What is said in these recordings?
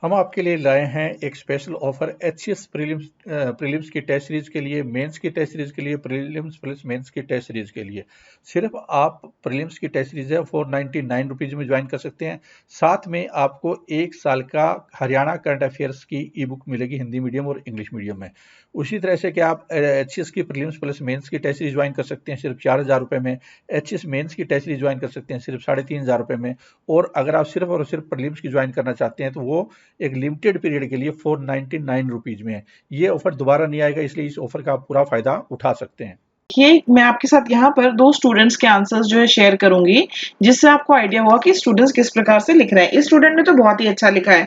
हम आपके लिए लाए हैं एक स्पेशल ऑफर एचसीएस प्रीलिम्स की टेस्ट सीरीज के लिए, मेंस की टेस्ट सीरीज के लिए, प्रीलिम्स प्लस मेंस की टेस्ट सीरीज के लिए। सिर्फ आप प्रीलिम्स की टेस्ट सीरीज है 499 रुपीज में ज्वाइन कर सकते हैं। साथ में आपको 1 साल का हरियाणा करंट अफेयर्स की ई बुक मिलेगी हिंदी मीडियम और इंग्लिश मीडियम में। उसी तरह से कि आप एचसीएस की प्रीलिम्स प्लस मेंस की टेस्ट सीरीज ज्वाइन कर सकते हैं सिर्फ 4,000 रुपये में। एचसीएस मेंस की टेस्ट सीरीज ज्वाइन कर सकते हैं सिर्फ 3,500 रुपये में। और अगर आप सिर्फ और सिर्फ प्रीलिम्स की ज्वाइन करना चाहते हैं तो वो एक लिमिटेड पीरियड के लिए 499 रुपीज में है। ये ऑफर दोबारा नहीं आएगा, इसलिए इस ऑफर का आप पूरा फायदा उठा सकते हैं। देखिए, मैं आपके साथ यहाँ पर 2 स्टूडेंट्स के आंसर्स जो है शेयर करूंगी, जिससे आपको आइडिया होगा कि स्टूडेंट्स किस प्रकार से लिख रहे हैं। इस स्टूडेंट ने तो बहुत ही अच्छा लिखा है।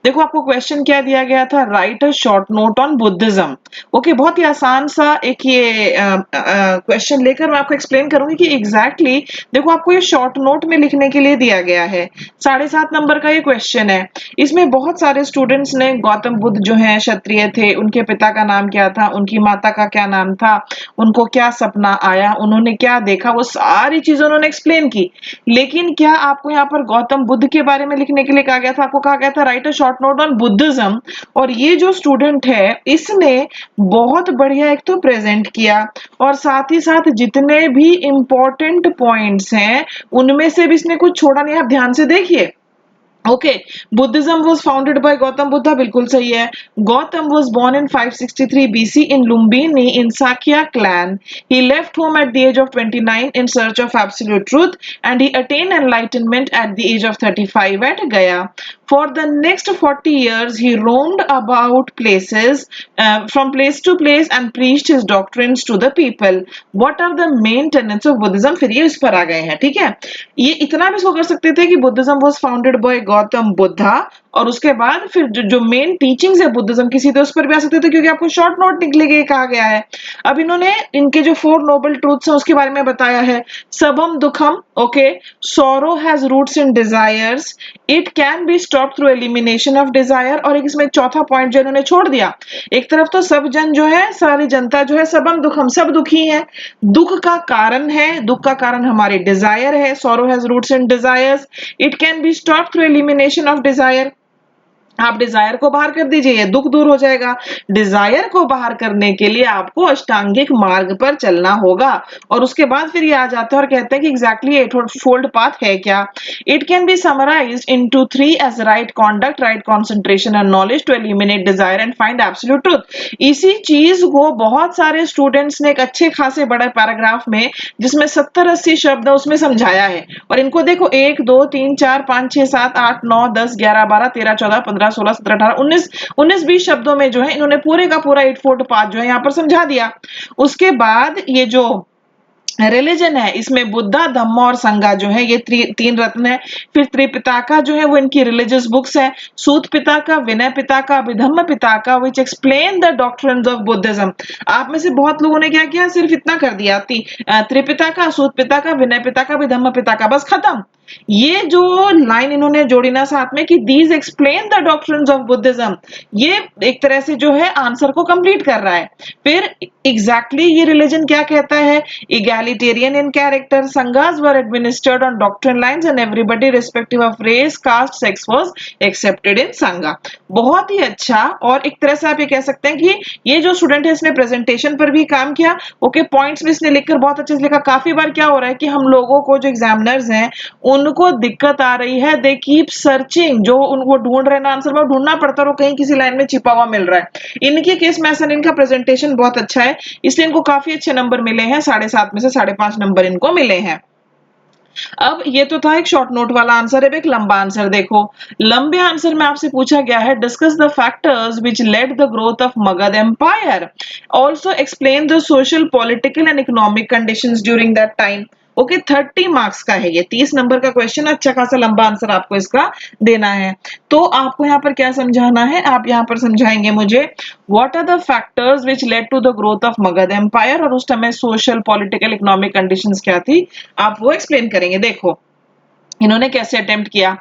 देखो, आपको क्वेश्चन क्या दिया गया था, right a short note on Buddhism. Okay, बहुत ही आसान सा एक ये क्वेश्चन लेकर मैं आपको एक्सप्लेन करूंगी कि एग्जैक्टली देखो, आपको ये शॉर्ट नोट में लिखने के लिए दिया गया है। 7.5 नंबर का ये क्वेश्चन है। इसमें बहुत सारे स्टूडेंट्स ने गौतम बुद्ध जो है क्षत्रिय थे, उनके पिता का नाम क्या था, उनकी माता का क्या नाम था, उनको क्या सपना आया, उन्होंने क्या देखा, वो सारी चीजें उन्होंने एक्सप्लेन की। लेकिन क्या आपको यहाँ पर गौतम बुद्ध के बारे में लिखने के लिए कहा गया था? आपको कहा गया था right a short note on Buddhism. और ये जो स्टूडेंट है, इसने बहुत बढ़िया एक तो प्रेजेंट किया, और साथ ही साथ जितने भी इंपॉर्टेंट पॉइंट्स हैं उनमें से भी इसने कुछ छोड़ा नहीं। आप ध्यान से देखिए। Okay, Buddhism was founded by Gautam Buddha, बिल्कुल सही है। Gautam was born in 563 BC in Lumbini in Sakya clan. He left home at the age of 29 in search of absolute truth, and he attained enlightenment at the age of 35 at Gaya. For the next 40 years, he roamed about places, from place to place, and preached his doctrines to the people. What are the main tenets of Buddhism? फिर ये इस पर आ गए हैं, ठीक है। ये इतना भी इसको कर सकते थे कि Buddhism was founded by Gautam Buddha, और उसके बाद फिर जो मेन टीचिंग्स है बुद्धिज्म की, सीधे उस पर भी आ सकते थे, क्योंकि आपको शॉर्ट नोट निकले के कहा गया है। अब इन्होंने इनके जो 4 नोबल ट्रूथ्स हैं उसके बारे में बताया है। सबम दुखम, okay, sorrow has roots in desires, it can be stop through elimination of desire. और एक इसमें चौथा पॉइंट जो इन्होंने छोड़ दिया, एक तरफ तो सब जन जो है, सारी जनता जो है, सबम दुखम, सब दुखी है, दुख का कारण है, दुख का कारण हमारी डिजायर है, sorrow has roots in desires, it can be stopped through elimination of desire। आप डिजायर को बाहर कर दीजिए, ये दुख दूर हो जाएगा। डिजायर को बाहर करने के लिए आपको अष्टांगिक मार्ग पर चलना होगा। और उसके बाद फिर ये आ जाता है और कहते हैं कि एग्जैक्टली एट फोल्ड पाथ है क्या। It can be summarized into 3 as right conduct, right concentration and knowledge to eliminate desire and find absolute truth. इसी चीज को बहुत सारे स्टूडेंट्स ने एक अच्छे खासे बड़े पैराग्राफ में, जिसमें 70-80 शब्द है, उसमें समझाया है। और इनको देखो, 1 2 3 4 5 6 7 8 9 10 11 12 13 14 15 16 17 18 19 20 शब्दों में जो है इन्होंने पूरे का पूरा 8 फोल्ड पाथ जो है यहाँ पर समझा दिया। उसके बाद ये जो रिलीजन है, इसमें बुद्धा, धम्म और संघा जो है, ये 3 रत्न है। फिर त्रिपिताका जो है वो इनकी रिलीजियस बुक्स है। Sutta Pitaka, Vinaya Pitaka, Abhidhamma Pitaka, which explain the doctrines of Buddhism. आप में से बहुत लोगों ने क्या किया, सिर्फ इतना कर दिया, त्रिपिताका, सूत पिताका, विनय पिताका, अभिधम्म पिताका, बस खत्म। ये जो लाइन इन्होंने जोड़ी ना साथ में कि these explain the doctrines of Buddhism, ये एक तरह से जो है आंसर को कंप्लीट कर रहा है। फिर एग्जैक्टली ये रिलीजन क्या कहता है, egalitarian in character, sanghas were administered on doctrine lines and everybody irrespective of race, caste, sex was accepted in sangha। बहुत ही अच्छा। और एक तरह से आप ये कह सकते हैं कि ये जो स्टूडेंट है इसने प्रेजेंटेशन पर भी काम किया। ओके, पॉइंट्स भी इसने लिखकर बहुत अच्छे से लिखा। काफी बार क्या हो रहा है कि हम लोगों को, जो एग्जामिनर्स हैं, उनको दिक्कत आ रही है, दे कीप सर्चिंग, जो उनको ढूंढ रहे ना आंसर, वो ढूंढना पड़ता है, वो कहीं किसी लाइन में छिपा हुआ मिल रहा है। इनके केस में ऐसा, इनका प्रेजेंटेशन बहुत अच्छा है, इसलिए इनको काफी अच्छे नंबर मिले हैं। 7.5 में से 5.5 नंबर इनको मिले हैं। अब ये तो था एक शॉर्ट नोट वाला आंसर है। अब एक लंबा आंसर देखो। लंबे आंसर में आपसे पूछा गया है, discuss the factors which led the growth of Magadha empire, also explain the social, political and economic conditions during that time. Okay, 30 marks का है ये, 30 नंबर का क्वेश्चन। अच्छा खासा लंबा आंसर आपको इसका देना है। तो आपको यहाँ पर क्या समझाना है, आप यहाँ पर समझाएंगे मुझे, what are the factors which led to the growth of Magadha empire, और उस समय सोशल, पॉलिटिकल, इकोनॉमिक कंडीशंस क्या थी, आप वो एक्सप्लेन करेंगे। देखो इन्होंने कैसे अटेम्प्ट किया।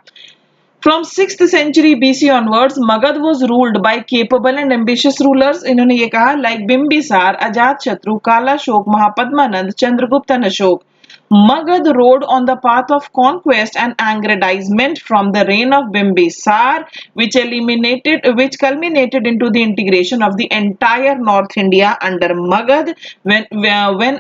From 6th century BC onwards, Magad was ruled by capable and ambitious rulers. इन्होंने ये कहा, like बिंबिसार, अजात शत्रु, काला शोक, Mahapadmananda, Chandragupta and Ashok. Magad rode on the path of conquest and aggrandizement from the reign of Bimbisar, which culminated into the integration of the entire North India under Magad when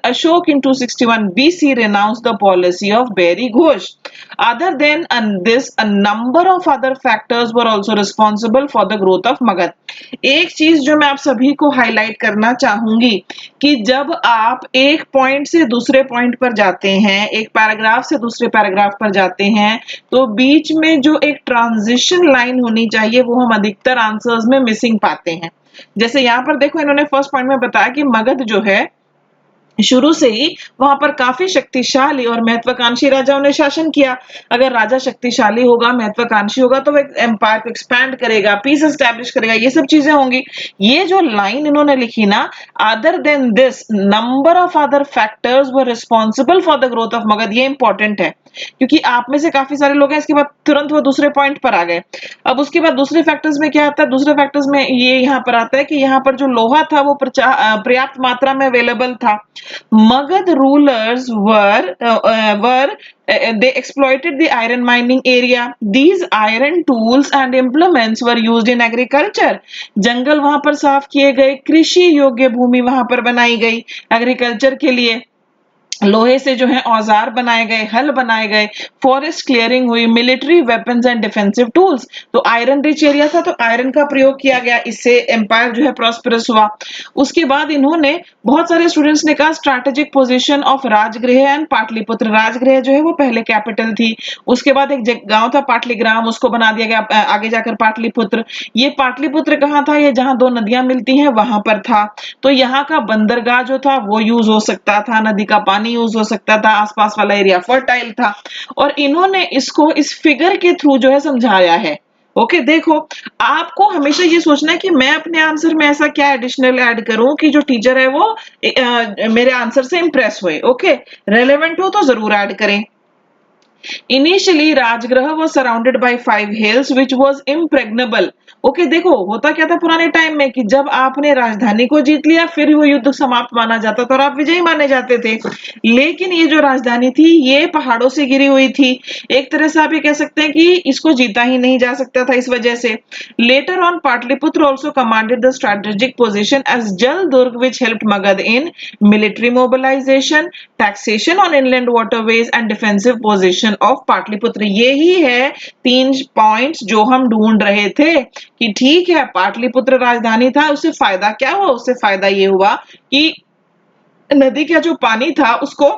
Ashok in 261 BC renounced the policy of Beri Ghosh. Other than this, a number of other factors were also responsible for the growth of Magad. एक चीज जो मैं आप सभी को highlight करना चाहूंगी कि जब आप एक पॉइंट से दूसरे पॉइंट पर जाते हैं, एक पैराग्राफ से दूसरे पैराग्राफ पर जाते हैं, तो बीच में जो एक ट्रांजिशन लाइन होनी चाहिए वो हम अधिकतर आंसर्स में मिसिंग पाते हैं। जैसे यहाँ पर देखो, इन्होंने फर्स्ट पॉइंट में बताया कि मगध जो है शुरू से ही वहां पर काफी शक्तिशाली और महत्वाकांक्षी राजाओं ने शासन किया। अगर राजा शक्तिशाली होगा, महत्वाकांक्षी होगा, तो वो एम्पायर को एक्सपैंड करेगा, पीस एस्टैब्लिश करेगा, ये सब चीजें होंगी। ये जो लाइन इन्होंने लिखी ना, other than this number of other factors were responsible for the growth of Magadh, ये इंपॉर्टेंट है क्योंकि आप में से काफी सारे लोग हैं इसके बाद तुरंत वो दूसरे पॉइंट पर आ गए। अब उसके बाद दूसरे फैक्टर्स में क्या आता है? दूसरे फैक्टर्स में ये यहाँ पर आता है कि यहाँ पर जो लोहा था वो पर्याप्त मात्रा में अवेलेबल था। Magad rulers they exploited the iron mining area. These iron tools and implements were used in agriculture. जंगल वहां पर साफ किए गए, कृषि योग्य भूमि वहां पर बनाई गई एग्रीकल्चर के लिए, लोहे से जो है औजार बनाए गए, हल बनाए गए, फॉरेस्ट क्लियरिंग हुई, military weapons and defensive tools. तो आयरन रिच एरिया था तो आयरन का प्रयोग किया गया, इससे एम्पायर जो है प्रॉस्पेरस हुआ। उसके बाद इन्होंने, बहुत सारे स्टूडेंट्स ने कहा strategic position of Rajgriha and Pataliputra. Rajgriha जो है वो पहले कैपिटल थी, उसके बाद एक गांव था पाटलिग्राम, उसको बना दिया गया आगे जाकर पाटलिपुत्र। ये पाटलिपुत्र कहाँ था? ये जहां दो नदियां मिलती हैं वहां पर था। तो यहाँ का बंदरगाह जो था वो यूज हो सकता था, नदी का पानी यूज हो सकता था, आसपास वाला एरिया फर्टाइल था। और इन्होंने इसको इस फिगर के थ्रू जो है समझाया है। ओके देखो, आपको हमेशा ये सोचना है कि मैं अपने आंसर में ऐसा क्या एडिशनल ऐड करूं कि जो टीचर है वो मेरे आंसर से इंप्रेस हुए। ओके, रेलेवेंट हो तो जरूर ऐड करें। Initially, Rajgraha was surrounded by 5 hills which was impregnable. Okay देखो, होता क्या था पुराने टाइम में कि जब आपने राजधानी को जीत लिया फिर वो युद्ध समाप्त माना जाता था और आप विजयी माने जाते थे। लेकिन ये जो राजधानी थी ये पहाड़ों से घिरी हुई थी। एक तरह से आप ये कह सकते हैं कि इसको जीता ही नहीं जा सकता था इस वजह से। Later on Pataliputra also commanded the strategic position as Jal Durg which helped Magad in military mobilization, taxation on inland waterways and defensive position of Pataliputra. यही है 3 पॉइंट्स जो हम ढूंढ रहे थे कि ठीक है पाटलिपुत्र राजधानी था, उससे फायदा क्या हुआ? उससे फायदा ये हुआ कि नदी का जो पानी था उसको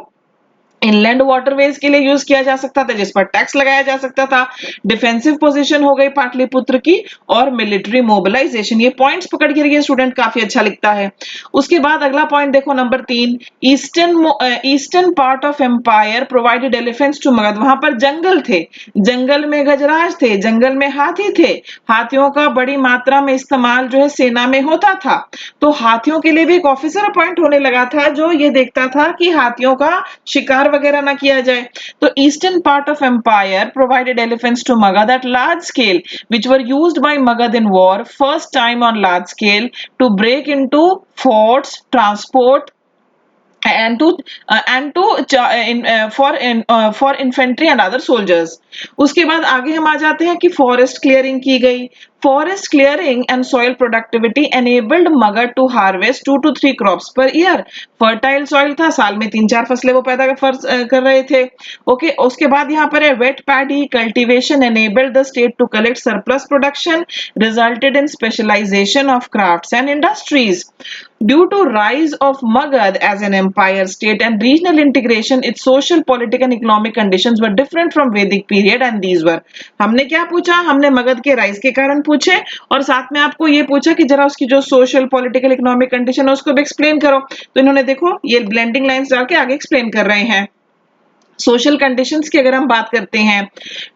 इनलैंड वाटरवेज के लिए यूज किया जा सकता था, जिस पर टैक्स लगाया जा सकता था। डिफेंसिव पोजीशन हो गई पाटलिपुत्र की, और मिलिट्री मोबिलाइजेशन। ये पॉइंट्स पकड़ के रखिए स्टूडेंट, काफी अच्छा लिखता है। उसके बाद अगला पॉइंट देखो number 3, eastern part of empire provided elephants to Magadha. वहां पर जंगल थे, जंगल में गजराज थे, जंगल में हाथी थे, हाथियों का बड़ी मात्रा में इस्तेमाल जो है सेना में होता था। तो हाथियों के लिए भी एक ऑफिसर अपॉइंट होने लगा था जो ये देखता था कि हाथियों का शिकार वगैरह ना किया जाए। तो eastern part of empire provided elephants to Magadha at large scale which were used by Magad in war, first time on large scale to break into forts, transport for infantry and other soldiers। उसके बाद आगे हम आ जाते हैं कि forest clearing की गई। Forest clearing and soil productivity enabled Magadha to harvest 2 to 3 crops per year. Fertile soil था, साल में 3-4 फसलें वो पैदा कर रहे थे। ओके, उसके बाद यहाँ पर है wet paddy cultivation enabled the state to collect surplus production, resulted in specialization of crafts and industries. Due to rise of Magad as an empire state and regional integration, its social, political and economic conditions were different from Vedic period and these were। हमने क्या पूछा? हमने मगध के rise के कारण पूछे और साथ में आपको ये पूछा कि जरा उसकी जो सोशल, पॉलिटिकल, इकोनॉमिक कंडीशन है उसको भी एक्सप्लेन करो। तो इन्होंने देखो ये ब्लेंडिंग लाइंस डाल के आगे एक्सप्लेन कर रहे हैं। सोशल कंडीशंस की अगर हम बात करते हैं,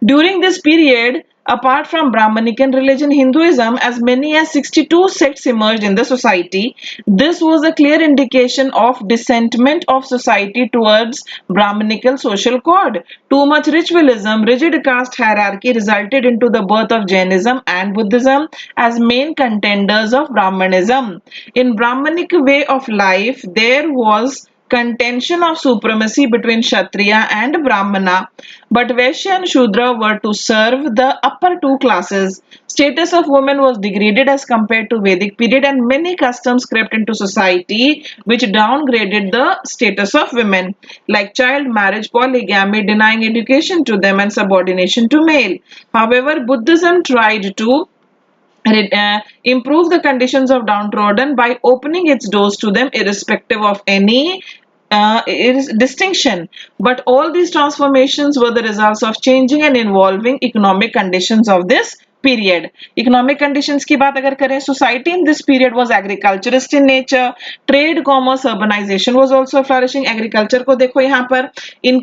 during this period apart from Brahmanican religion, Hinduism, as many as 62 sects emerged in the society. This was a clear indication of dissentiment of society towards Brahmanical social code. Too much ritualism, rigid caste hierarchy resulted into the birth of Jainism and Buddhism as main contenders of Brahmanism. In Brahmanic way of life, there was contention of supremacy between Kshatriya and Brahmana, but Vaishya and Shudra were to serve the upper two classes. Status of women was degraded as compared to Vedic period, and many customs crept into society which downgraded the status of women, like child marriage, polygamy, denying education to them, and subordination to male. However, Buddhism tried to improve the conditions of downtrodden by opening its doors to them irrespective of any distinction. But all these transformations were the results of changing and evolving economic conditions of this period. Economic conditions की बात अगर करें, society in this period was agriculturist in nature. Trade, commerce, urbanization was also flourishing. Agriculture को देखो यहाँ पर इन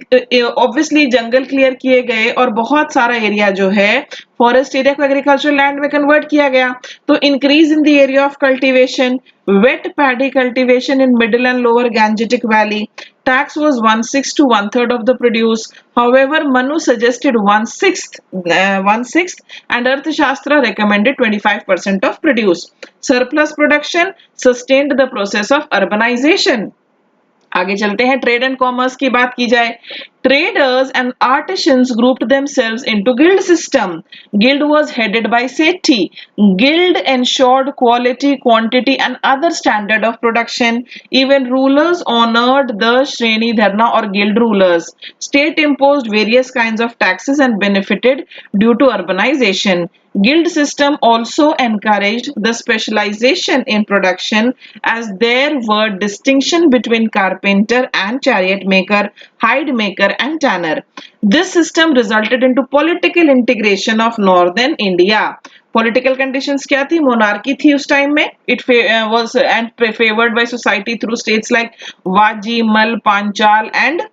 obviously जंगल clear किए गए और बहुत सारा एरिया जो है फॉरेस्ट एरिया को एग्रीकल्चरल लैंड में कन्वर्ट किया गया. तो increase in the area of cultivation, wet paddy cultivation in middle and lower Gangetic Valley. Tax was 1/6 to 1/3 of the produce. However, Manu suggested 1/6, and Arthashastra recommended 25% of produce. Surplus production sustained the process of urbanization. आगे चलते हैं. Trade and commerce की बात की जाए. Traders and artisans grouped themselves into guild system. Guild was headed by Sethi. Guild ensured quality, quantity and other standard of production. Even rulers honored the Shreni Dharna or guild rulers. State imposed various kinds of taxes and benefited due to urbanization. Guild system also encouraged the specialization in production, as there were distinction between carpenter and chariot maker, hide maker and tanner. This system resulted into political integration of northern India. Political conditions क्या थी? Monarchy थी उस time में. It was and favored by society through states like Vaji, Mal, Panchal and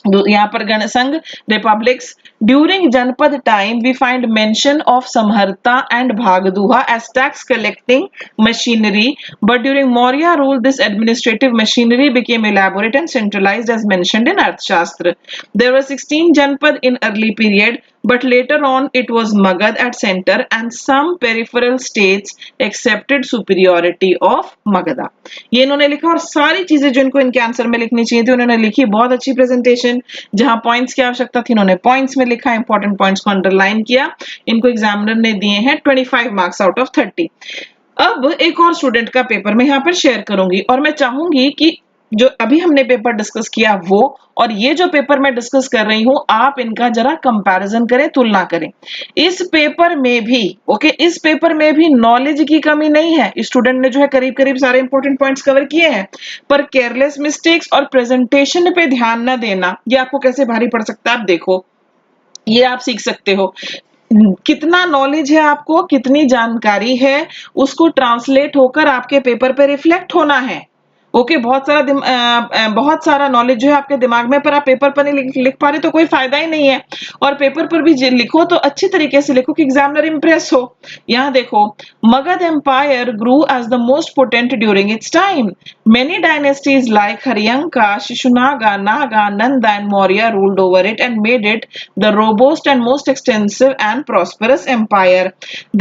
यहाँ पर ganasangha republics. During janapada time we find mention of samaharta and bhagadugha as tax collecting machinery, but during Maurya rule this administrative machinery became elaborate and centralized as mentioned in Arthashastra. There were 16 janpad in early period, but later on it was Magad at center and some peripheral states accepted superiority of Magadha. ये इन्होंने लिखा और सारी चीजें जो इनको इनके answer में लिखनी चाहिए थी उन्होंने लिखी. बहुत अच्छी प्रेजेंटेशन. जहां पॉइंट्स की आवश्यकता थी उन्होंने पॉइंट्स में लिखा, इंपॉर्टेंट पॉइंट्स को अंडरलाइन किया. इनको एग्जामिनर ने दिए हैं 25 मार्क्स आउट ऑफ 30. अब एक और स्टूडेंट का पेपर मैं यहाँ पर शेयर करूंगी और मैं चाहूंगी कि जो अभी हमने पेपर डिस्कस किया वो और ये जो पेपर मैं डिस्कस कर रही हूं आप इनका जरा कंपैरिजन करें, तुलना करें. इस पेपर में भी इस पेपर में भी नॉलेज की कमी नहीं है. स्टूडेंट ने जो है करीब करीब सारे इंपॉर्टेंट पॉइंट्स कवर किए हैं, पर केयरलेस मिस्टेक्स और प्रेजेंटेशन पे ध्यान न देना ये आपको कैसे भारी पड़ सकता है. आप देखो, ये आप सीख सकते हो. कितना नॉलेज है आपको, कितनी जानकारी है, उसको ट्रांसलेट होकर आपके पेपर पे रिफ्लेक्ट होना है. बहुत सारा नॉलेज जो है आपके दिमाग में, पर आप पेपर पर नहीं लिख पा रहे तो कोई फायदा ही नहीं है. और पेपर पर भी लिखो तो अच्छी तरीके से लिखो कि एग्जामिनर इंप्रेस हो. यहाँ देखो, Magadha empire grew as the most potent during its time. Many dynasties like Haryanka, Shishunaga, Naga, Nanda and Maurya ruled over it and made it the robust and most extensive and prosperous empire.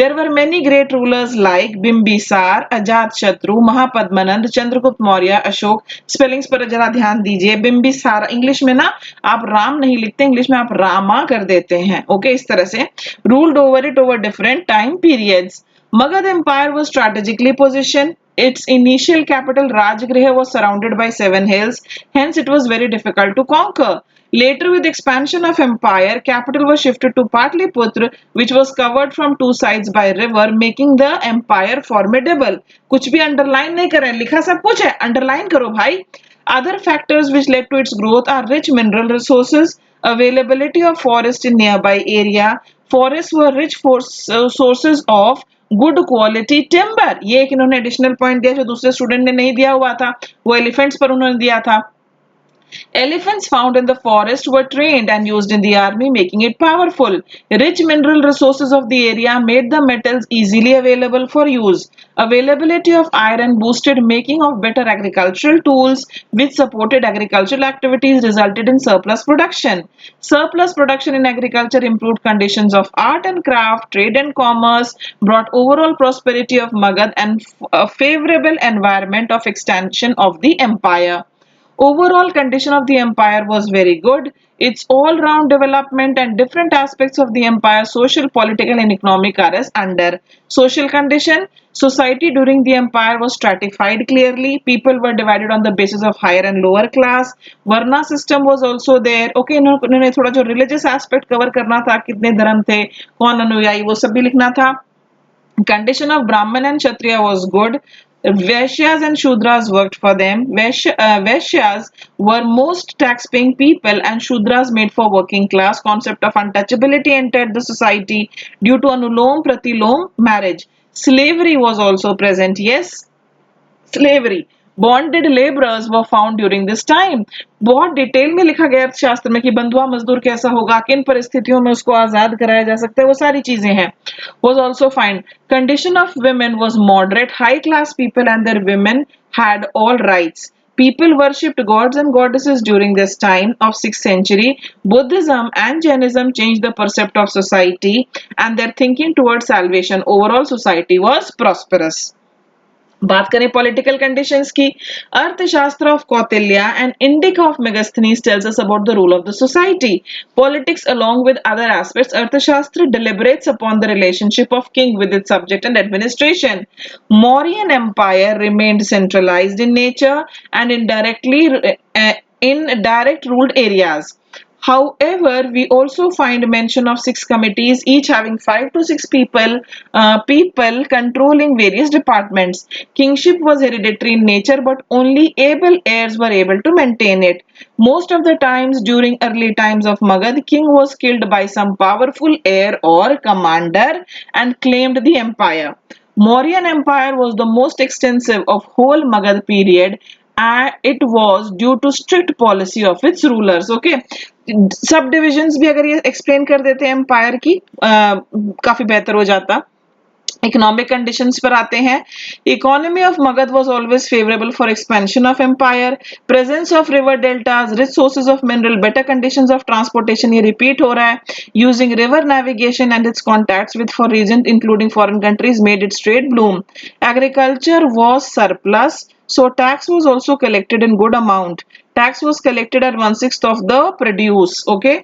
There were many great rulers like Bimbisar, Ajatashatru, Mahapadmanand, Chandragupta Maurya, Ashok. Spellings पर जरा ध्यान दीजिए. Bimbisara English में ना आप राम नहीं लिखते, English में आप रामा कर देते हैं. इस तरह से. Ruled over it over different time periods. Magad Empire was strategically positioned. Its initial capital Rajgriha was surrounded by 7 hills, hence it was very difficult to conquer. Later, with expansion of empire, capital was shifted to Patliputra, which was covered from two sides by river, making the empire formidable. कुछ भी underline नहीं करें, लिखा सब कुछ है, underline करो भाई. Other factors which led to its growth are rich mineral resources, availability of forest in nearby area. Forests were rich sources of good quality timber. ये एक इन्होंने एडिशनल पॉइंट दिया जो दूसरे स्टूडेंट ने नहीं दिया हुआ था, वो एलिफेंट्स पर उन्होंने दिया था. Elephants found in the forest were trained and used in the army, making it powerful. Rich mineral resources of the area made the metals easily available for use. Availability of iron boosted making of better agricultural tools, which supported agricultural activities, resulted in surplus production. Surplus production in agriculture improved conditions of art and craft, trade and commerce, brought overall prosperity of Magad and a favorable environment of extension of the empire. Overall condition of the empire was very good. Its all-round development and different aspects of the empire, social, political, and economic, are as under. Social condition: society during the empire was stratified clearly. People were divided on the basis of higher and lower class. Varna system was also there. Okay, इन्होंने थोड़ा जो religious aspect cover करना था, कितने धर्म थे, कौन अनुयायी, वो सब भी लिखना था. Condition of Brahman and Kshatriya was good. Vaishyas and Shudras worked for them. Vaishyas were most tax-paying people and Shudras made for working class. Concept of untouchability entered the society due to Anulom Pratilom marriage. Slavery was also present. Yes, slavery. Bonded laborers were found during this time. बहुत detail में लिखा गया अर्थशास्त्र में कि बंधुआ मजदूर कैसा होगा, किन परिस्थितियों में उसको आजाद कराया जा सकता है, वो सारी चीजें हैं. Was also fine. Condition of women was moderate. High class people and their women had all rights. People worshipped gods and goddesses during this time of 6th century. Buddhism and Jainism changed the percept of society and their thinking towards salvation. Overall society was prosperous. बात करें political conditions की, अर्थशास्त्र of Kautilya and indica of Megasthenes tells us about the rule of the society. Politics along with other aspects, अर्थशास्त्र deliberates upon the relationship of king with its subject and administration. Mauryan empire remained centralized in nature and in direct ruled areas. However, we also find mention of 6 committees, each having 5 to 6 people controlling various departments. Kingship was hereditary in nature, but only able heirs were able to maintain it. Most of the times during early times of Magad, king was killed by some powerful heir or commander and claimed the empire. Mauryan Empire was the most extensive of whole Magad period. It was due to strict policy of its rulers. Okay, सब divisions भी अगर ये explain कर देते हैं empire की, काफी बेहतर हो जाता. इकोनॉमिक कंडीशंस पर आते हैं. Economy of Magadha was always favourable for expansion of empire. Presence of river deltas, rich sources of mineral, better conditions of transportation, ये रिपीट हो रहा है. Using river navigation and its contacts with for region including foreign countries made its trade bloom. Agriculture was surplus, so tax was also collected in good amount. Tax was collected at 1/6 of the produce. Okay,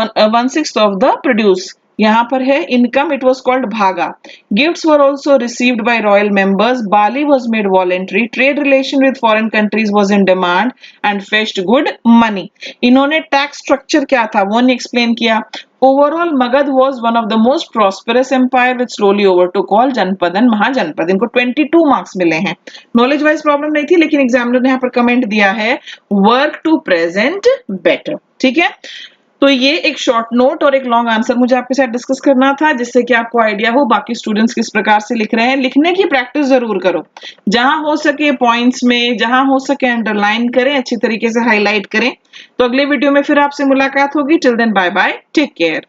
1/6 of the produce. यहाँ पर है income, it was called bhaga. Gifts were also received by royal members. Bali was made voluntary. Trade relation with foreign countries was in demand and fetched good money. इन्होंने tax structure क्या था वो नहीं explain किया. Overall, Magad was one of the most prosperous empire which slowly overtook all जनपद and महाजनपद. इनको 22 marks मिले हैं. नॉलेज वाइज प्रॉब्लम नहीं थी, लेकिन एग्जामिनर ने यहाँ पर कमेंट दिया है वर्क टू प्रेजेंट बेटर. ठीक है, तो ये एक शॉर्ट नोट और एक लॉन्ग आंसर मुझे आपके साथ डिस्कस करना था, जिससे कि आपको आइडिया हो बाकी स्टूडेंट्स किस प्रकार से लिख रहे हैं. लिखने की प्रैक्टिस जरूर करो, जहां हो सके पॉइंट्स में, जहां हो सके अंडरलाइन करें, अच्छी तरीके से हाईलाइट करें. तो अगले वीडियो में फिर आपसे मुलाकात होगी. Till then bye bye, take care.